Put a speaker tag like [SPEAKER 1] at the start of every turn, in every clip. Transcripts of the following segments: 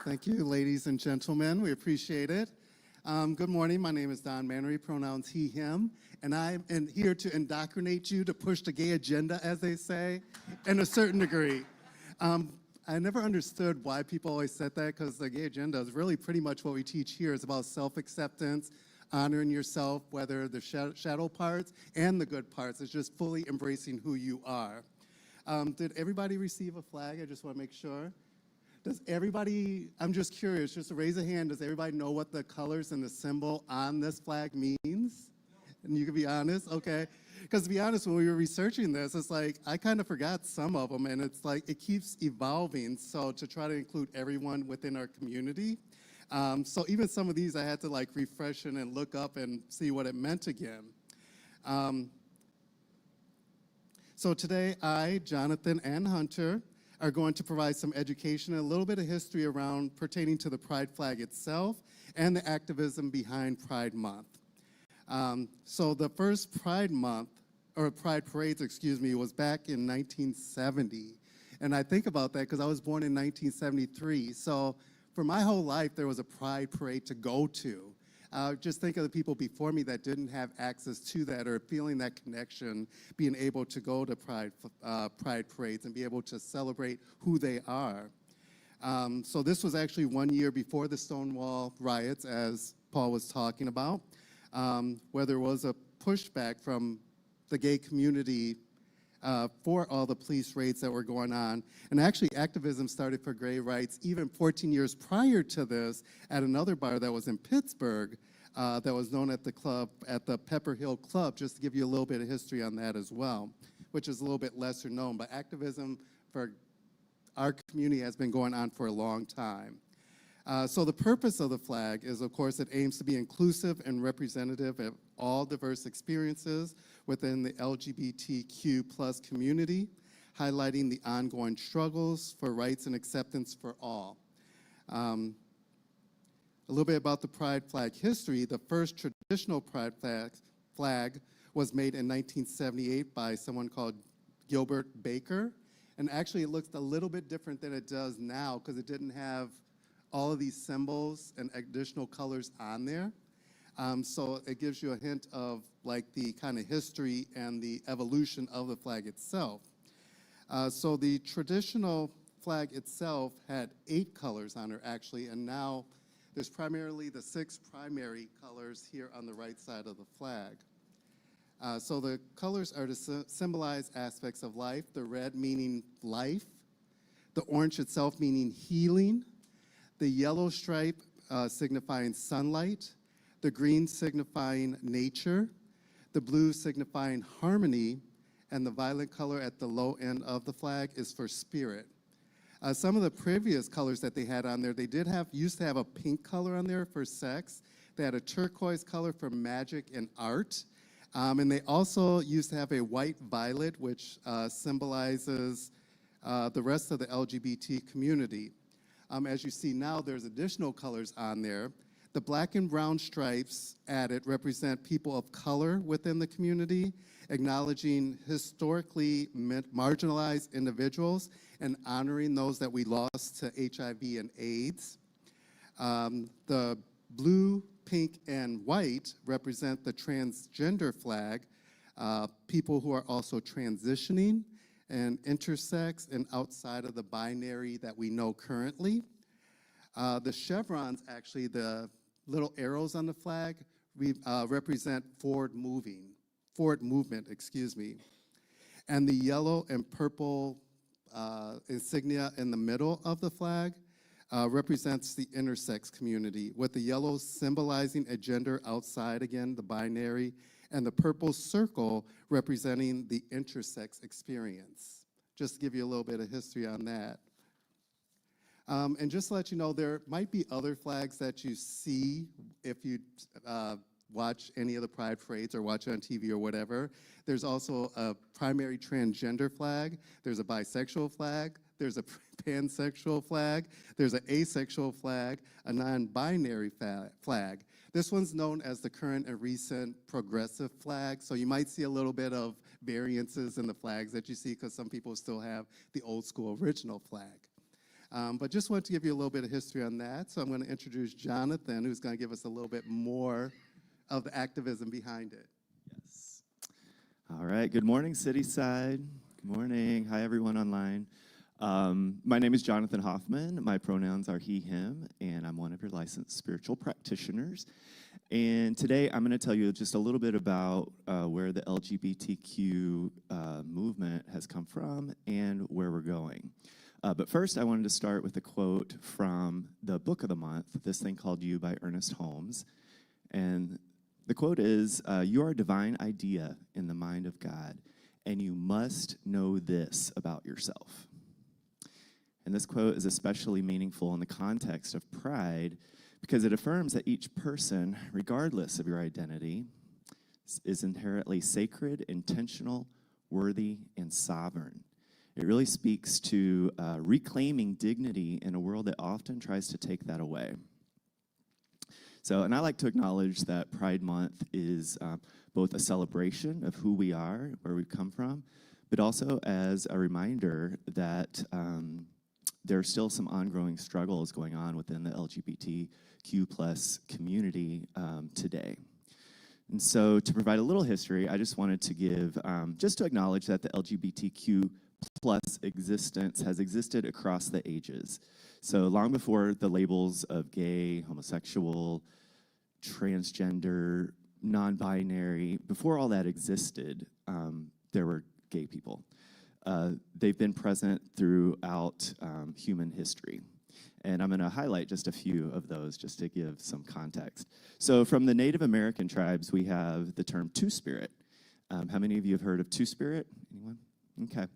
[SPEAKER 1] Thank you, ladies and gentlemen. We appreciate it. Good morning. My name is Don Mannery, pronouns he, him, and I'm here to indoctrinate you to push the gay agenda, as they say, in a certain degree. I never understood why people always said that, because the gay agenda is really pretty much what we teach here. It's about self-acceptance, honoring yourself, whether the shadow parts and the good parts. It's just fully embracing who you are. Did everybody receive a flag? I just want to make sure. Does everybody, I'm just curious, just to raise a hand, does everybody know what the colors and the symbol on this flag means? No. And you can be honest, okay? Because to be honest, when we were researching this, it's like, I kind of forgot some of them, and it's like, it keeps evolving, so to try to include everyone within our community. So even some of these, I had to like refresh and look up and see what it meant again. So today, I, Jonathan, and Hunter are going to provide some education and a little bit of history around pertaining to the Pride flag itself and the activism behind Pride Month. So the first Pride Month, or Pride Parades, excuse me, was back in 1970. And I think about that because I was born in 1973. So for my whole life, there was a Pride Parade to go to. Just think of the people before me that didn't have access to that or feeling that connection, being able to go to Pride parades and be able to celebrate who they are. So this was actually 1 year before the Stonewall riots, as Paul was talking about, where there was a pushback from the gay community for all the police raids that were going on. And actually, activism started for gay rights even 14 years prior to this at another bar that was in Pittsburgh that was known at the club, at the Pepper Hill Club, just to give you a little bit of history on that as well, which is a little bit lesser known. But activism for our community has been going on for a long time. So the purpose of the flag is, of course, it aims to be inclusive and representative of all diverse experiences within the LGBTQ plus community, highlighting the ongoing struggles for rights and acceptance for all. A little bit about the Pride flag history. The first traditional Pride flag was made in 1978 by someone called Gilbert Baker. And actually, it looks a little bit different than it does now because it didn't have all of these symbols and additional colors on there. So it gives you a hint of like the kind of history and the evolution of the flag itself. So the traditional flag itself had 8 colors on it actually, and now there's primarily the 6 primary colors here on the right side of the flag. So the colors are to symbolize aspects of life, the red meaning life, the orange itself meaning healing, the yellow stripe signifying sunlight, the green signifying nature, the blue signifying harmony, and the violet color at the low end of the flag is for spirit. Some of the previous colors that they had on there, they used to have a pink color on there for sex. They had a turquoise color for magic and art. And they also used to have a white violet, which symbolizes the rest of the LGBT community. As you see now, there's additional colors on there. The black and brown stripes added represent people of color within the community, acknowledging historically marginalized individuals and honoring those that we lost to HIV and AIDS. The blue, pink, and white represent the transgender flag, people who are also transitioning and intersex and outside of the binary that we know currently. The chevrons, actually, the little arrows on the flag, represent forward movement, excuse me. And the yellow and purple insignia in the middle of the flag represents the intersex community, with the yellow symbolizing a gender outside, again, the binary, and the purple circle representing the intersex experience. Just to give you a little bit of history on that. And just to let you know, there might be other flags that you see if you watch any of the Pride parades or watch it on TV or whatever. There's also a primary transgender flag. There's a bisexual flag. There's a pansexual flag. There's an asexual flag, a non-binary flag. This one's known as the current and recent progressive flag. So you might see a little bit of variances in the flags that you see because some people still have the old school original flag. But just wanted to give you a little bit of history on that. So I'm going to introduce Jonathan, who's going to give us a little bit more of the activism behind it.
[SPEAKER 2] Yes. All right. Good morning, Cityside. Good morning. Hi, everyone online. My name is Jonathan Hoffman. My pronouns are he, him, and I'm one of your licensed spiritual practitioners. And today I'm going to tell you just a little bit about where the LGBTQ movement has come from and where we're going. But first, I wanted to start with a quote from the book of the month, this thing called You by Ernest Holmes. And the quote is, you are a divine idea in the mind of God, and you must know this about yourself. And this quote is especially meaningful in the context of pride because it affirms that each person, regardless of your identity, is inherently sacred, intentional, worthy, and sovereign. It really speaks to reclaiming dignity in a world that often tries to take that away. So, and I like to acknowledge that Pride Month is both a celebration of who we are, where we've come from, but also as a reminder that there are still some ongoing struggles going on within the LGBTQ plus community today. And so to provide a little history, I just wanted to give, just to acknowledge that the LGBTQ plus existence has existed across the ages. So long before the labels of gay, homosexual, transgender, non-binary, before all that existed, there were gay people. They've been present throughout human history. And I'm going to highlight just a few of those just to give some context. So from the Native American tribes, we have the term Two-Spirit. How many of you have heard of Two-Spirit? Anyone? Okay.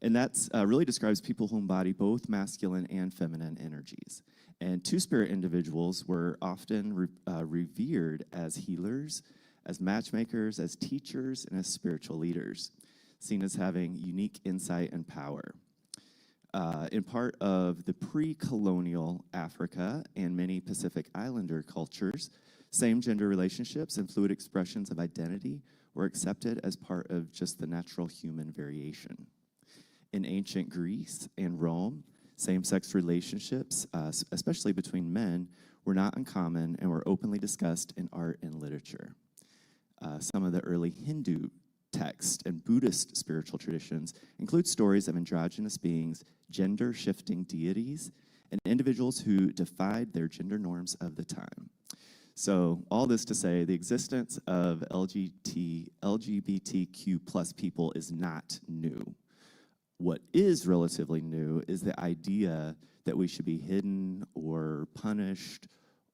[SPEAKER 2] And that's really describes people who embody both masculine and feminine energies. And Two-Spirit individuals were often revered as healers, as matchmakers, as teachers, and as spiritual leaders, seen as having unique insight and power. In part of the pre-colonial Africa and many Pacific Islander cultures, same-gender relationships and fluid expressions of identity were accepted as part of just the natural human variation. In ancient Greece and Rome, same-sex relationships, especially between men, were not uncommon and were openly discussed in art and literature. Some of the early Hindu texts and Buddhist spiritual traditions include stories of androgynous beings, gender-shifting deities, and individuals who defied their gender norms of the time. So all this to say, the existence of LGBTQ plus people is not new. What is relatively new is the idea that we should be hidden or punished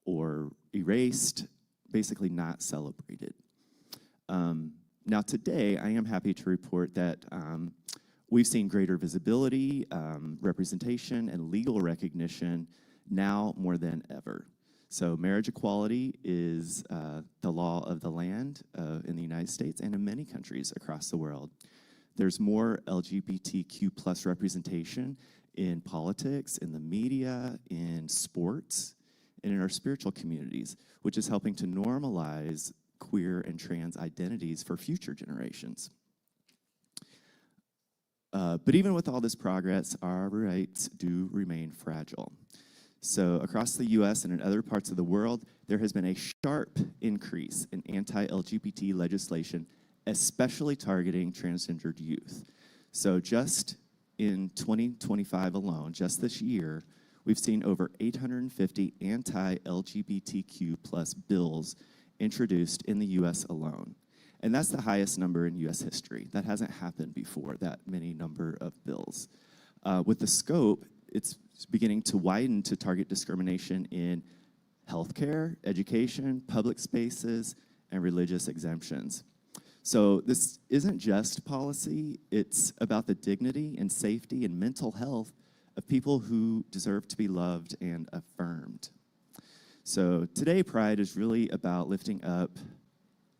[SPEAKER 2] or erased, basically not celebrated. Now today, I am happy to report that we've seen greater visibility, representation, and legal recognition now more than ever. So marriage equality is the law of the land in the United States and in many countries across the world. There's more LGBTQ plus representation in politics, in the media, in sports, and in our spiritual communities, which is helping to normalize queer and trans identities for future generations. But even with all this progress, our rights do remain fragile. So across the US and in other parts of the world, there has been a sharp increase in anti-LGBT legislation, especially targeting transgendered youth. So just in 2025 alone, just this year, we've seen over 850 anti-LGBTQ plus bills introduced in the US alone. And that's the highest number in US history. That hasn't happened before, that many number of bills. With the scope, it's beginning to widen to target discrimination in healthcare, education, public spaces, and religious exemptions. So this isn't just policy, it's about the dignity and safety and mental health of people who deserve to be loved and affirmed. So today, Pride is really about lifting up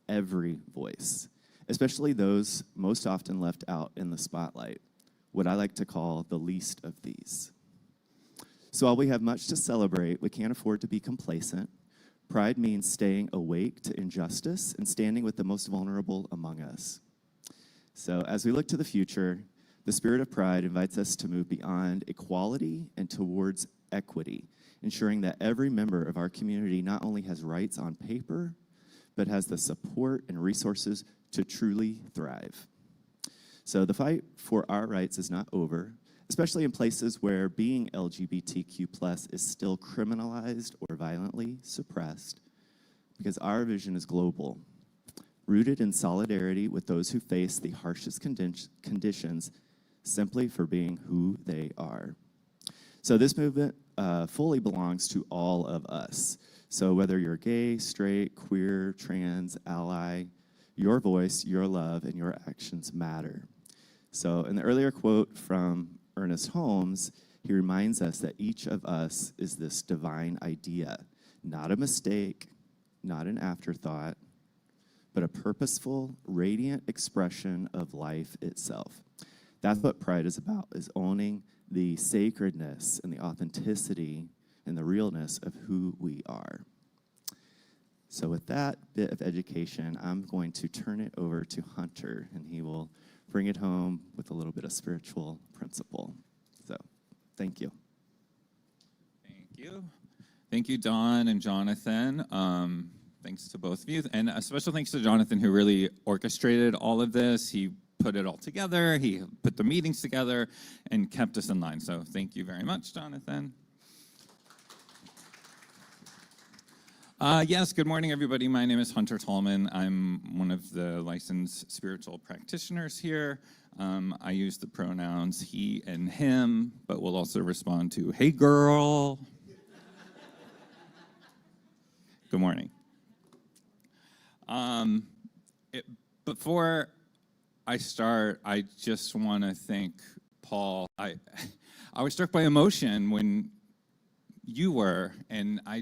[SPEAKER 2] every voice, especially those most often left out in the spotlight, what I like to call the least of these. So while we have much to celebrate, we can't afford to be complacent. Pride means staying awake to injustice and standing with the most vulnerable among us. So as we look to the future, The spirit of pride invites us to move beyond equality and towards equity, ensuring that every member of our community not only has rights on paper, but has the support and resources to truly thrive. So the fight for our rights is not over, especially in places where being LGBTQ plus is still criminalized or violently suppressed, because our vision is global, rooted in solidarity with those who face the harshest conditions simply for being who they are. So this movement fully belongs to all of us. So whether you're gay, straight, queer, trans, ally, your voice, your love, and your actions matter. So in the earlier quote from Ernest Holmes, he reminds us that each of us is this divine idea, not a mistake, not an afterthought, but a purposeful, radiant expression of life itself. That's what pride is about, is owning the sacredness and the authenticity and the realness of who we are. So with that bit of education, I'm going to turn it over to Hunter, and he will bring it home with a little bit of spiritual principle. So, thank you.
[SPEAKER 3] Thank you. Thank you, Don and Jonathan. Thanks to both of you. And a special thanks to Jonathan, who really orchestrated all of this. He put it all together. He put the meetings together and kept us in line. So thank you very much, Jonathan. Yes, good morning, everybody. My name is Hunter Tallman. I'm one of the licensed spiritual practitioners here. I use the pronouns he and him, but we'll also respond to, hey, girl. Good morning. Before I start, I just want to thank Paul. I was struck by emotion when you were, and I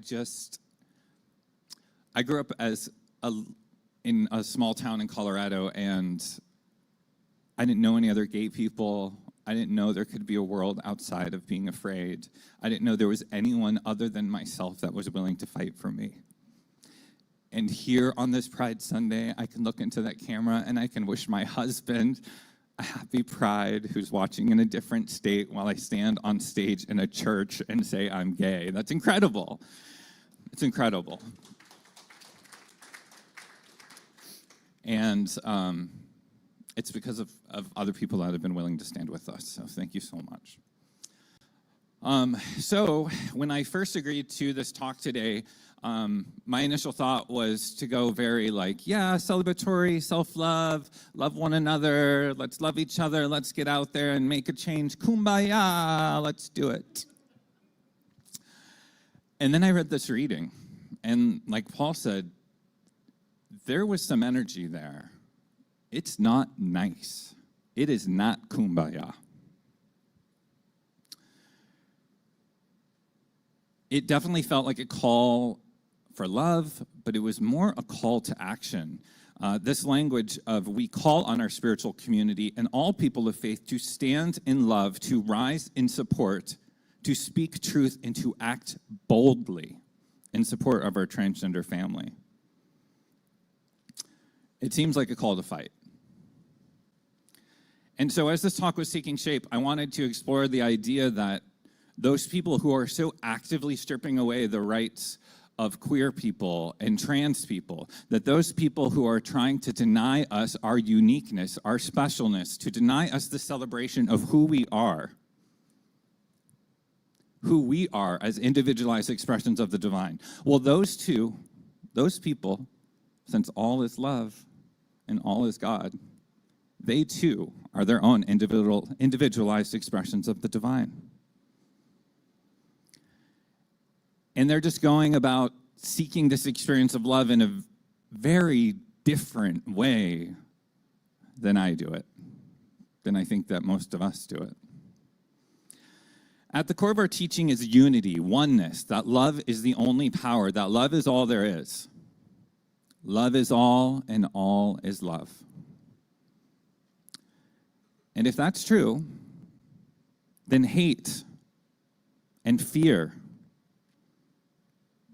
[SPEAKER 3] grew up in a small town in Colorado, and I didn't know any other gay people. I didn't know there could be a world outside of being afraid. I didn't know there was anyone other than myself that was willing to fight for me. And here on this Pride Sunday, I can look into that camera and I can wish my husband a happy Pride, who's watching in a different state, while I stand on stage in a church and say I'm gay. That's incredible. It's incredible. And it's because of other people that have been willing to stand with us. So thank you so much. So when I first agreed to this talk today, my initial thought was to go very celebratory, self-love, love one another, let's love each other, let's get out there and make a change, kumbaya, let's do it. And then I read this reading, and like Paul said, there was some energy there. It's not nice. It is not kumbaya. It definitely felt like a call for love, but it was more a call to action. This language of we call on our spiritual community and all people of faith to stand in love, to rise in support, to speak truth, and to act boldly in support of our transgender family. It seems like a call to fight. And so as this talk was taking shape, I wanted to explore the idea that those people who are so actively stripping away the rights of queer people and trans people, that those people who are trying to deny us our uniqueness, our specialness, to deny us the celebration of who we are as individualized expressions of the divine. Well, those people, since all is love and all is God, they too are their own individualized expressions of the divine. And they're just going about seeking this experience of love in a very different way than I do it, than I think that most of us do it. At the core of our teaching is unity, oneness, that love is the only power, that love is all there is. Love is all, and all is love. And if that's true, then hate and fear,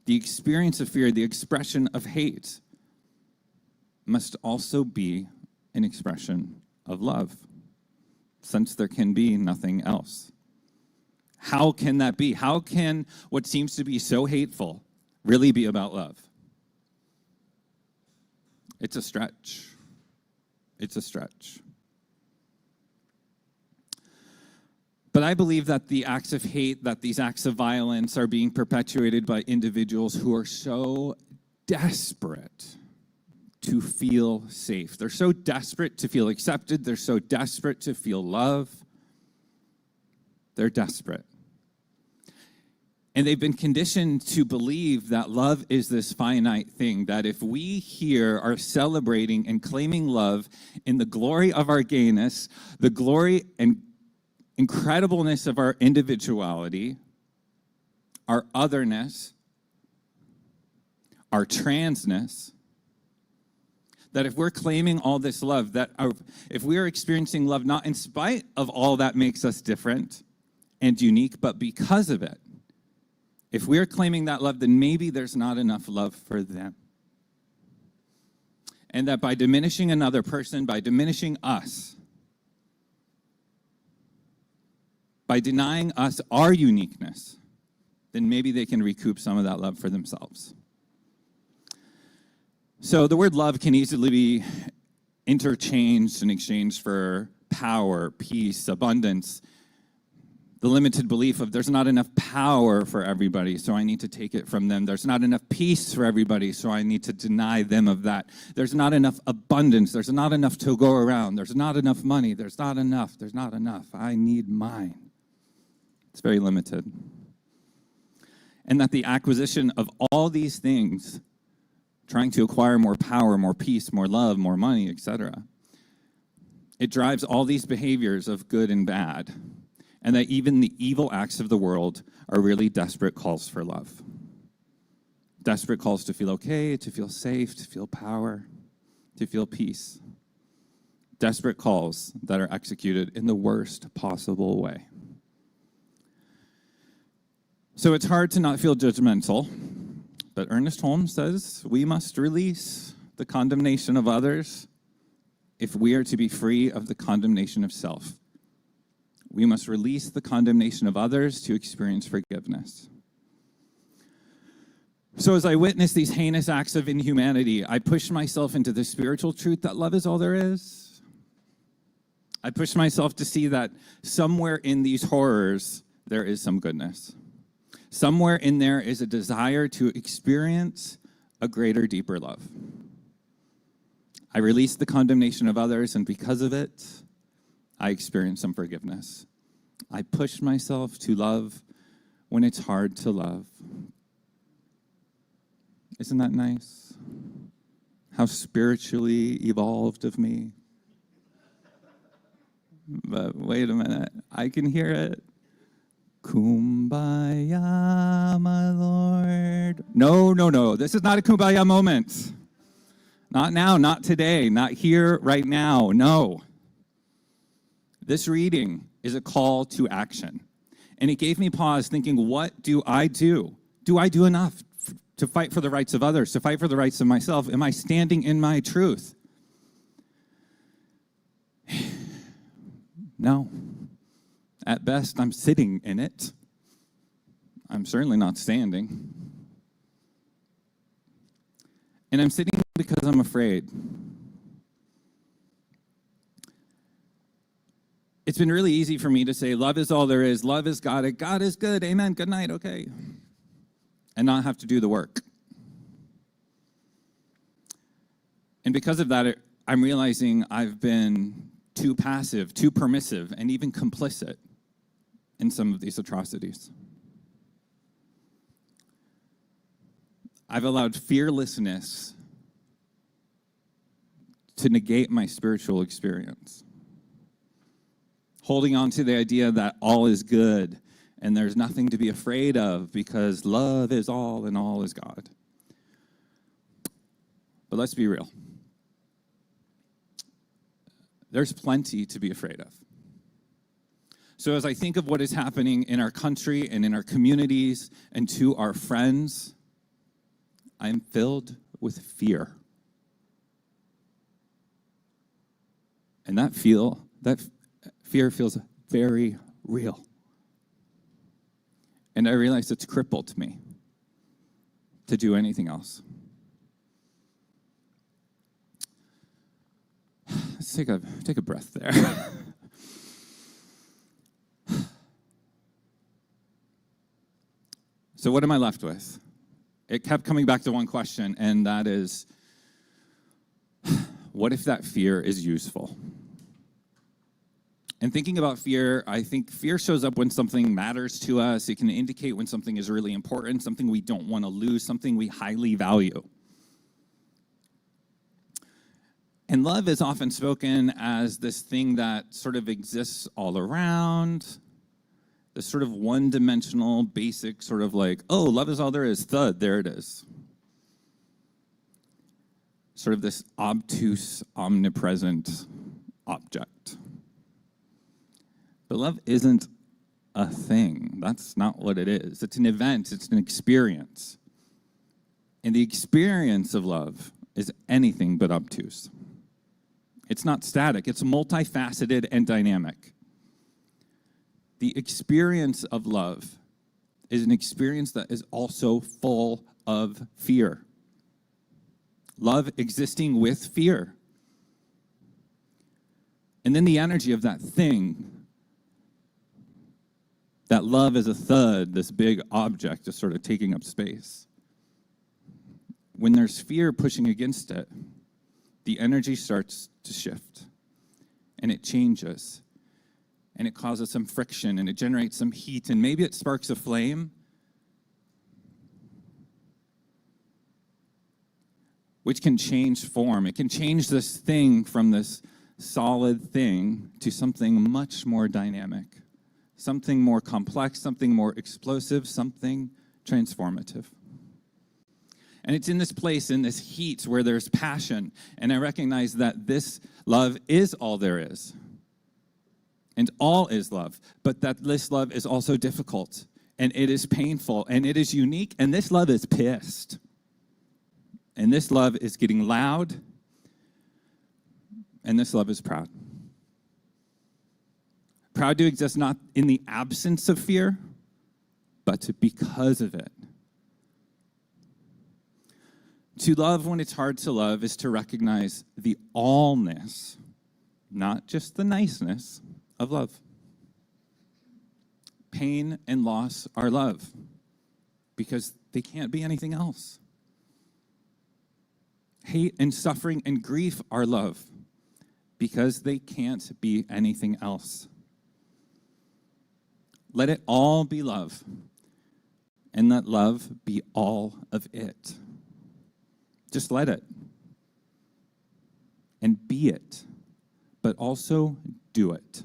[SPEAKER 3] the experience of fear, the expression of hate, must also be an expression of love. since there can be nothing else. How can that be? How can what seems to be so hateful really be about love? It's a stretch. It's a stretch. But I believe that the acts of hate, that these acts of violence are being perpetuated by individuals who are so desperate to feel safe. They're so desperate to feel accepted. They're so desperate to feel love. They're desperate. And they've been conditioned to believe that love is this finite thing, that if we here are celebrating and claiming love in the glory of our gayness, the glory and incredibleness of our individuality, our otherness, our transness, that if we're claiming all this love, if we are experiencing love not in spite of all that makes us different and unique, but because of it, if we're claiming that love, then maybe there's not enough love for them. And that by diminishing another person, by diminishing us, by denying us our uniqueness, then maybe they can recoup some of that love for themselves. So the word love can easily be interchanged and exchanged for power, peace, abundance. The limited belief of there's not enough power for everybody, so I need to take it from them. There's not enough peace for everybody, so I need to deny them of that. There's not enough abundance. There's not enough to go around. There's not enough money. There's not enough. There's not enough. I need mine. It's very limited. And that the acquisition of all these things, trying to acquire more power, more peace, more love, more money, etc., it drives all these behaviors of good and bad. And that even the evil acts of the world are really desperate calls for love. Desperate calls to feel okay, to feel safe, to feel power, to feel peace. Desperate calls that are executed in the worst possible way. So it's hard to not feel judgmental, but Ernest Holmes says we must release the condemnation of others if we are to be free of the condemnation of self. We must release the condemnation of others to experience forgiveness. So as I witness these heinous acts of inhumanity, I push myself into the spiritual truth that love is all there is. I push myself to see that somewhere in these horrors, there is some goodness. Somewhere in there is a desire to experience a greater, deeper love. I release the condemnation of others, and because of it, I experience some forgiveness. I push myself to love when it's hard to love. Isn't that nice? How spiritually evolved of me. But wait a minute, I can hear it. Kumbaya, my Lord. No. This is not a kumbaya moment. Not now, not today, not here, right now. No. This reading is a call to action. And it gave me pause thinking, what do I do? Do I do enough to fight for the rights of others, to fight for the rights of myself? Am I standing in my truth? No. At best, I'm sitting in it. I'm certainly not standing. And I'm sitting because I'm afraid. It's been really easy for me to say, love is all there is, love is God, God is good, amen, good night, okay. And not have to do the work. And because of that, I'm realizing I've been too passive, too permissive, and even complicit in some of these atrocities. I've allowed fearlessness to negate my spiritual experience. Holding on to the idea that all is good and there's nothing to be afraid of because love is all and all is God. But let's be real. There's plenty to be afraid of. So as I think of what is happening in our country and in our communities and to our friends, I am filled with fear. And that fear feels very real. And I realize it's crippled me to do anything else. Let's take a breath there. So what am I left with? It kept coming back to one question, and that is, what if that fear is useful? And thinking about fear, I think fear shows up when something matters to us. It can indicate when something is really important, something we don't want to lose, something we highly value. And love is often spoken as this thing that sort of exists all around, this sort of one-dimensional, basic sort of like, oh, love is all there is, thud, there it is. Sort of this obtuse, omnipresent object. But love isn't a thing. That's not what it is. It's an event. It's an experience. And the experience of love is anything but obtuse. It's not static. It's multifaceted and dynamic. The experience of love is an experience that is also full of fear. Love existing with fear. And then the energy of that thing, that love is a thud, this big object just sort of taking up space. When there's fear pushing against it, the energy starts to shift, and it changes, and it causes some friction, and it generates some heat, and maybe it sparks a flame, which can change form. It can change this thing from this solid thing to something much more dynamic, something more complex, something more explosive, something transformative. And it's in this place, in this heat where there's passion, and I recognize that this love is all there is. And all is love, but that this love is also difficult, and it is painful, and it is unique, and this love is pissed. And this love is getting loud, and this love is proud. Proud to exist not in the absence of fear, but because of it. To love when it's hard to love is to recognize the allness, not just the niceness, of love. Pain and loss are love because they can't be anything else. Hate and suffering and grief are love because they can't be anything else. Let it all be love, and let love be all of it. Just let it. And be it, but also do it.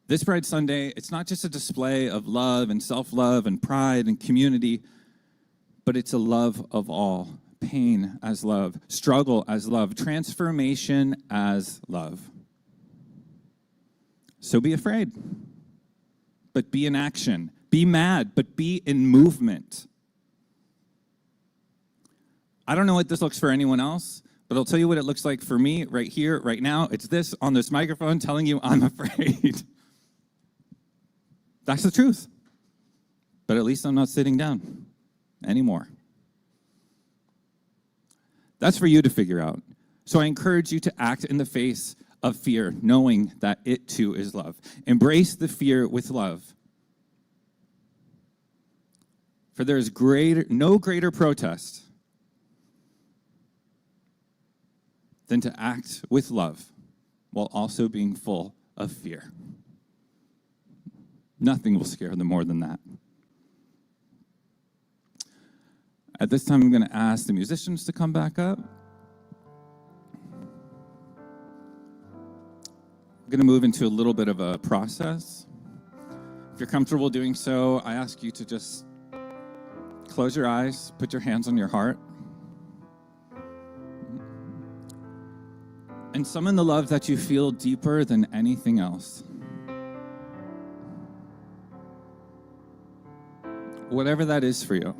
[SPEAKER 3] This Pride Sunday, it's not just a display of love and self-love and pride and community, but it's a love of all. Pain as love, struggle as love, transformation as love. So be afraid, but be in action. Be mad, but be in movement. I don't know what this looks for anyone else, but I'll tell you what it looks like for me right here, right now. It's this on this microphone telling you I'm afraid. That's the truth. But at least I'm not sitting down anymore. That's for you to figure out. So I encourage you to act in the face of fear, knowing that it too is love. Embrace the fear with love. For there is no greater protest than to act with love while also being full of fear. Nothing will scare them more than that. At this time, I'm going to ask the musicians to come back up. I'm going to move into a little bit of a process. If you're comfortable doing so, I ask you to just close your eyes, put your hands on your heart, and summon the love that you feel deeper than anything else. Whatever that is for you,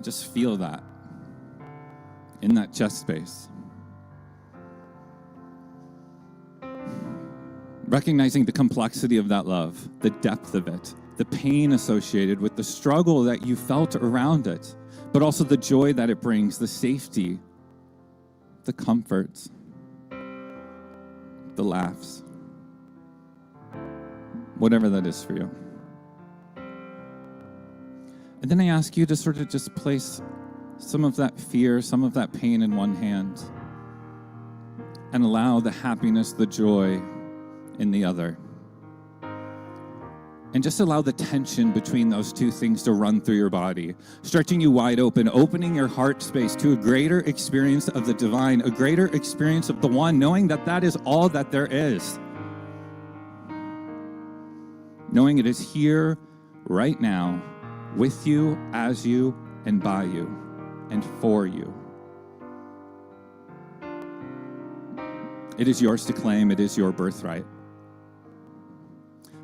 [SPEAKER 3] just feel that in that chest space. Recognizing the complexity of that love, the depth of it, the pain associated with the struggle that you felt around it, but also the joy that it brings, the safety, the comfort, the laughs, whatever that is for you. And then I ask you to sort of just place some of that fear, some of that pain in one hand, and allow the happiness, the joy in the other. And just allow the tension between those two things to run through your body, stretching you wide open, opening your heart space to a greater experience of the divine, a greater experience of the one, knowing that that is all that there is. Knowing it is here, right now, with you, as you, and by you, and for you. It is yours to claim. It is your birthright.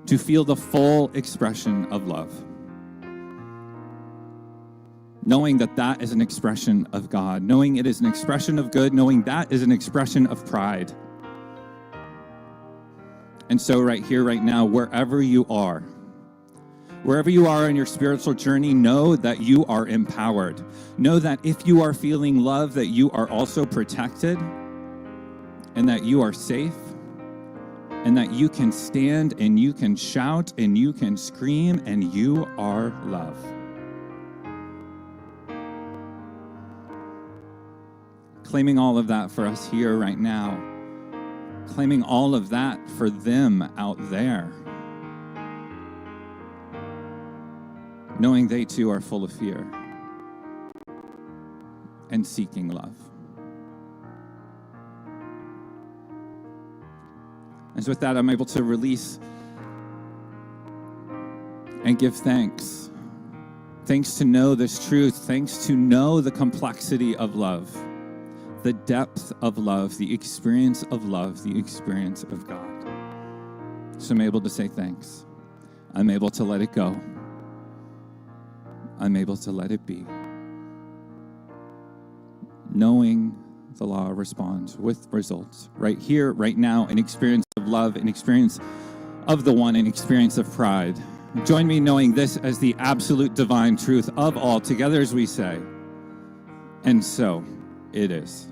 [SPEAKER 3] To feel the full expression of love. Knowing that that is an expression of God. Knowing it is an expression of good. Knowing that is an expression of pride. And so right here, right now, wherever you are in your spiritual journey, know that you are empowered. Know that if you are feeling love, that you are also protected, and that you are safe, and that you can stand and you can shout and you can scream and you are love. Claiming all of that for us here right now. Claiming all of that for them out there. Knowing they too are full of fear and seeking love. And so with that, I'm able to release and give thanks. Thanks to know this truth. Thanks to know the complexity of love, the depth of love, the experience of love, the experience of God. So I'm able to say thanks. I'm able to let it go. I'm able to let it be. Knowing the law responds with results. Right here, right now, an experience of love, an experience of the one, an experience of pride. Join me knowing this as the absolute divine truth of all, together as we say, and so it is.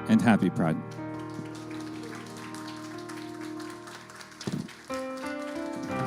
[SPEAKER 3] And happy Pride.